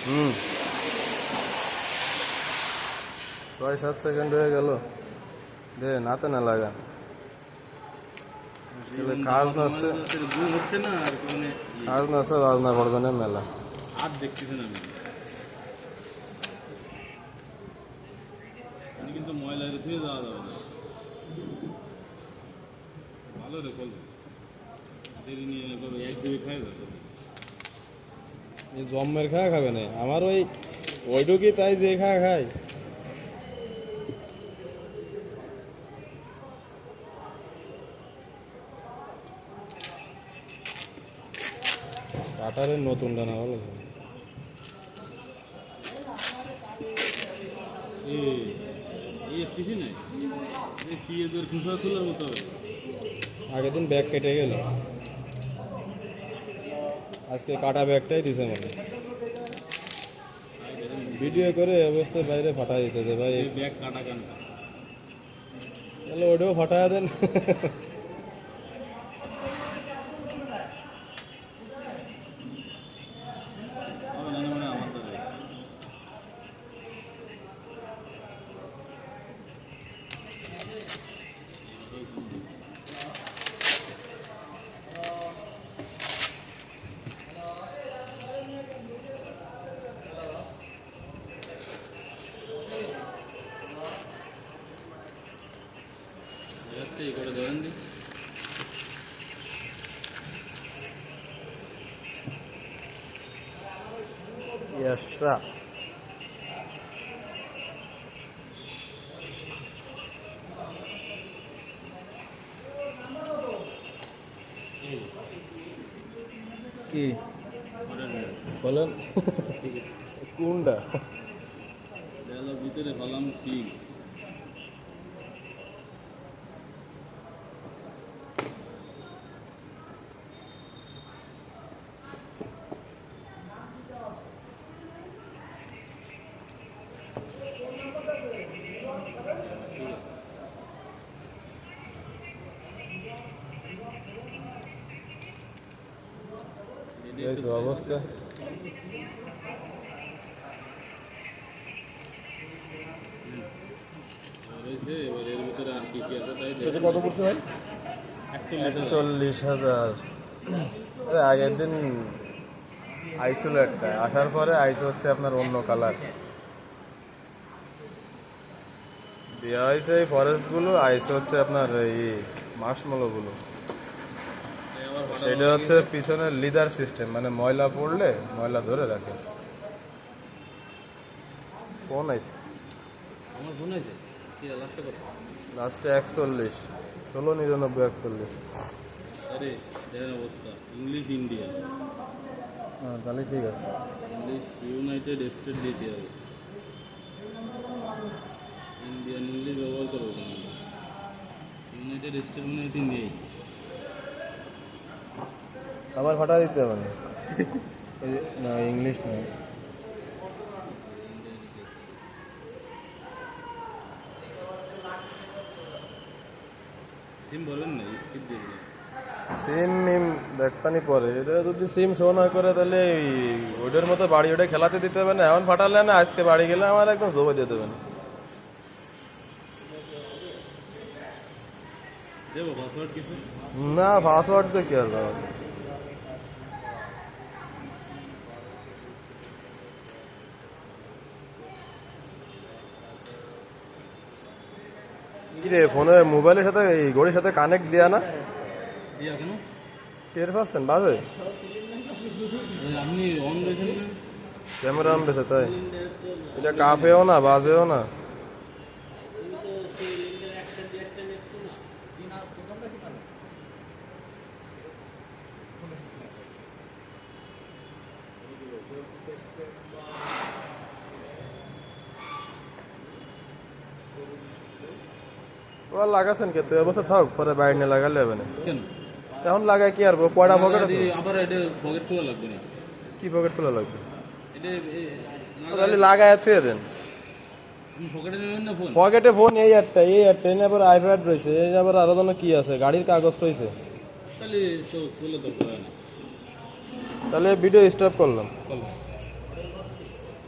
হুম 6-7 second হয়ে গেল দে নাতে না লাগা কাজ না হচ্ছে না আর মানে কাজ না আছে বাজনা পড়বে না মেলা আর দেখতেছেন আমি কিন্তু ময়লা রেখে যাওয়া যাবে না ভালো রে বলবো দেরি নিয়ে এক দুই খাই যাবে এই জম্মের খাওয়া খাবে না আমার ওইটুকুই তাই যে খাওয়া খায় কাটারের নতুন ডানা ভালো আগের দিন ব্যাগ কেটে গেল আজকে কাটা ব্যাগটাই দিছে মানে ভিডিও করে অবস্থায় বাইরে ফাটা দিতেছে ভাই ব্যাগ কাটা কেন তাহলে ওটাও ফাটা দেন করে ধরেন দি ইয়াশরা কি বলেন কোনটা ভিতরে ভালাম ঠিক অবস্থা কত পড়ছে ভাই 41,000 আগের দিন আইসিল একটা আসার পরে আইস হচ্ছে আপনার অন্য কালার দেওয়া হয়েছে এই ফরেস্টগুলো আইস হচ্ছে আপনার এই মার্শমেলোগুলো সেটা হচ্ছে পিছনের লিদার সিস্টেম মানে ময়লা পড়লে ময়লা ধরে রাখে ফোন আইছে আমার ফোন আছে লাস্টে 41 1699 আরে দেখেন অবস্থা ইংলিশ ইন্ডিয়া হ্যাঁ তাহলে ঠিক আছে ইংলিশ ইউনাইটেড স্টেট দিতে হবে ইন্ডিয়ান ইংলিশ ব্যবহার করবো কেন ইউনাইটেড স্টেট মানে এটি নেই আবার ফাটা দিতে হবে না ইংলিশ নয় সিম বলবেন না স্কিপ দিয়ে সিম মিম ব্যাগপানি পরে এটা যদি সিম শো না করে তাহলে ওইটার মতো বাড়ি ওটা খেলাতে দিতে হবে না এমন ফাটালে না আজকে বাড়ি গেলে আমার একদম জমে দিয়ে দেবেন দেবো পাসওয়ার্ড কিছু না পাসওয়ার্ড তো কি আর কি রে ফোনে মোবাইলের সাথে এই ঘড়ির সাথে কানেক্ট দেয়া না দিয়া কেন টের পাচ্ছেন বাজে আপনি অন রয়েছেন না ক্যামেরা অন রয়েছে তাই এটা কাঁপেও না বাজেও না লাগাছেন কে তুই অবস্থা থাক পরে বাইরে নিয়ে লাগালে হবে না কেন এখন লাগায় কি আর কয়টা পকেট আবার এটা পকেট খোলা লাগবে না কি পকেট খোলা লাগবে এটা তাহলে লাগায় থুয়ে দেন পকেটে নেবেন না ফোন পকেটে ফোন এই একটা এনে আবার আইপ্যাড রয়েছে এই আবার আরো ধরনের কি আছে গাড়ির কাগজ রয়েছে তাহলে তো খুলে তো না তাহলে ভিডিও স্টপ করলাম